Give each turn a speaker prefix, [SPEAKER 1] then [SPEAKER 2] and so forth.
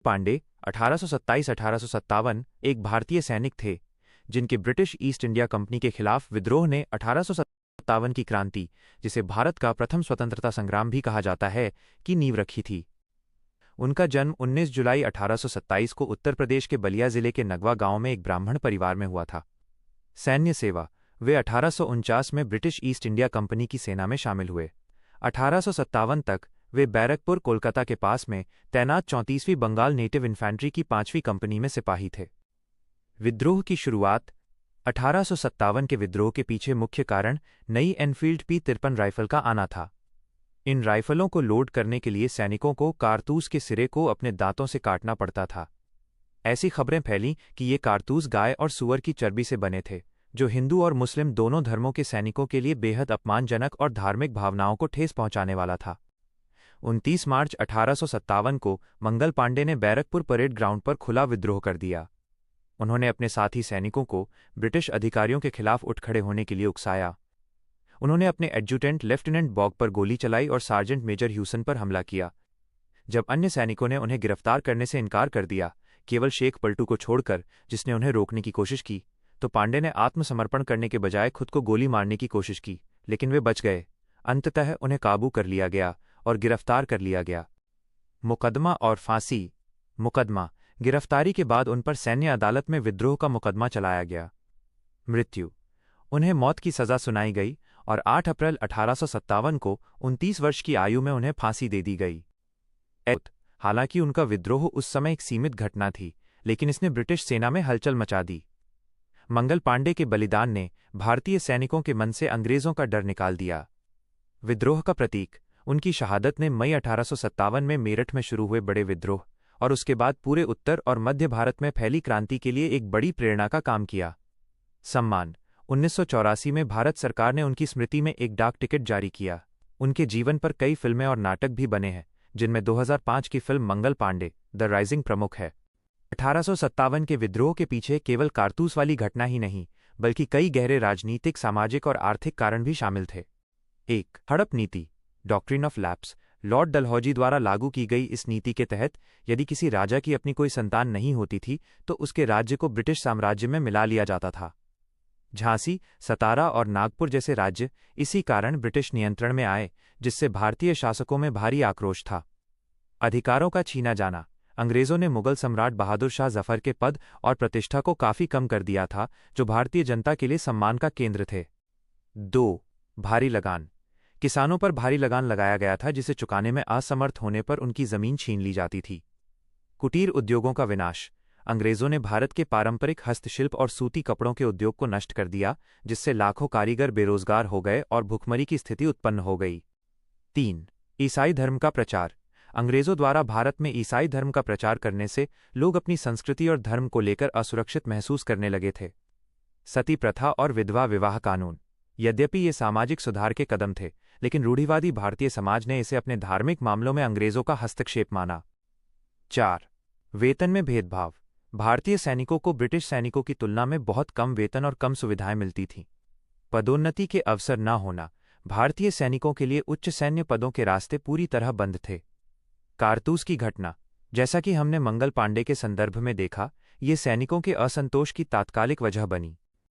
[SPEAKER 1] पांडे 1827-1857 एक भारतीय सैनिक थे जिनके ब्रिटिश ईस्ट इंडिया कंपनी के खिलाफ विद्रोह ने 1857 की क्रांति, जिसे भारत का प्रथम स्वतंत्रता संग्राम भी कहा जाता है, की नींव रखी थी। उनका जन्म 19 जुलाई 1827 को उत्तर प्रदेश के बलिया जिले के नगवा गांव में एक ब्राह्मण परिवार में हुआ था। सैन्य सेवा: वे 1849 में ब्रिटिश ईस्ट इंडिया कंपनी की सेना में शामिल हुए। 1857 तक वे बैरकपुर, कोलकाता के पास में तैनात 34वीं बंगाल नेटिव इन्फैंट्री की 5वीं कंपनी में सिपाही थे। विद्रोह की शुरुआत: 1857 के विद्रोह के पीछे मुख्य कारण नई एनफील्ड P53 राइफल का आना था। इन राइफलों को लोड करने के लिए सैनिकों को कारतूस के सिरे को अपने दांतों से काटना पड़ता था। ऐसी खबरें फैलीं कि ये कारतूस गाय और सूअर की चर्बी से बने थे, जो हिंदू और मुस्लिम दोनों धर्मों के सैनिकों के लिए बेहद अपमानजनक और धार्मिक भावनाओं को ठेस पहुंचाने वाला था। 29 मार्च 1857 को मंगल पांडे ने बैरकपुर परेड ग्राउंड पर खुला विद्रोह कर दिया। उन्होंने अपने साथी सैनिकों को ब्रिटिश अधिकारियों के खिलाफ उठ खड़े होने के लिए उकसाया। उन्होंने अपने एडजुटेंट लेफ्टिनेंट बॉग पर गोली चलाई और सार्जेंट मेजर ह्यूसन पर हमला किया। जब अन्य सैनिकों ने उन्हें गिरफ्तार करने से इनकार कर दिया, केवल शेख पलटू को छोड़कर, जिसने उन्हें रोकने की कोशिश की, तो पांडे ने आत्मसमर्पण करने के बजाय खुद को गोली मारने की कोशिश की, लेकिन वे बच गए। अंततः उन्हें काबू कर लिया गया और गिरफ्तार कर लिया गया। मुकदमा और फांसी: मुकदमा: गिरफ्तारी के बाद उन पर सैन्य अदालत में विद्रोह का मुकदमा चलाया गया। मृत्यु: उन्हें मौत की सजा सुनाई गई और 8 अप्रैल 1857 को 29 वर्ष की आयु में उन्हें फांसी दे दी गई। हालांकि उनका विद्रोह उस समय एक सीमित घटना थी, लेकिन इसने ब्रिटिश सेना में हलचल मचा दी। मंगल पांडे के बलिदान ने भारतीय सैनिकों के मन से अंग्रेजों का डर निकाल दिया। विद्रोह का प्रतीक: उनकी शहादत ने मई 1857 में मेरठ में शुरू हुए बड़े विद्रोह और उसके बाद पूरे उत्तर और मध्य भारत में फैली क्रांति के लिए एक बड़ी प्रेरणा का काम किया। सम्मान: 1984 में भारत सरकार ने उनकी स्मृति में एक डाक टिकट जारी किया। उनके जीवन पर कई फिल्में और नाटक भी बने हैं, जिनमें 2005 की film Mangal Pandey the rising प्रमुख है। 1857 के विद्रोह के पीछे केवल कारतूस वाली घटना ही नहीं, बल्कि कई गहरे राजनीतिक, सामाजिक और आर्थिक कारण भी शामिल थे। 1. हड़प नीति, doctrine of lapse: Lord Dalhousie द्वारा लागू की गई इस नीति के तहत यदि किसी राजा की अपनी कोई संतान नहीं होती थी तो उसके राज्य को ब्रिटिश साम्राज्य में मिला लिया जाता था। झांसी, सतारा और नागपुर जैसे राज्य इसी कारण ब्रिटिश नियंत्रण में आए, जिससे भारतीय शासकों में भारी आक्रोश था। अधिकारों का छीना जाना: अंग्रेजों ने मुगल सम्राट बहादुर शाह जफर के पद और प्रतिष्ठा को काफी कम कर दिया था, जो भारतीय जनता के लिए सम्मान का केंद्र थे। 2. भारी लगान: किसानों पर भारी लगान लगाया गया था, जिसे चुकाने में असमर्थ होने पर उनकी जमीन छीन ली जाती थी। कुटीर उद्योगों का विनाश: अंग्रेजों ने भारत के पारंपरिक हस्तशिल्प और सूती कपड़ों के उद्योग को नष्ट कर दिया, जिससे लाखों कारीगर बेरोजगार हो गए और भुखमरी की स्थिति उत्पन्न हो गई। 3. ईसाई धर्म का प्रचार: अंग्रेजों द्वारा भारत में ईसाई धर्म का प्रचार करने से लोग अपनी संस्कृति और धर्म को लेकर असुरक्षित महसूस करने लगे थे। सती प्रथा और विधवा विवाह कानून: यद्यपि ये सामाजिक सुधार के कदम थे, लेकिन रूढ़िवादी भारतीय समाज ने इसे अपने धार्मिक मामलों में अंग्रेजों का हस्तक्षेप माना। 4. वेतन में भेदभाव: भारतीय सैनिकों को ब्रिटिश सैनिकों की तुलना में बहुत कम वेतन और कम सुविधाएं मिलती थीं। पदोन्नति के अवसर न होना: भारतीय सैनिकों के लिए उच्च सैन्य पदों के रास्ते पूरी तरह बंद थे। कारतूस की घटना: जैसा कि हमने मंगल पांडे के संदर्भ में देखा, ये सैनिकों के असंतोष की तात्कालिक वजह बनी।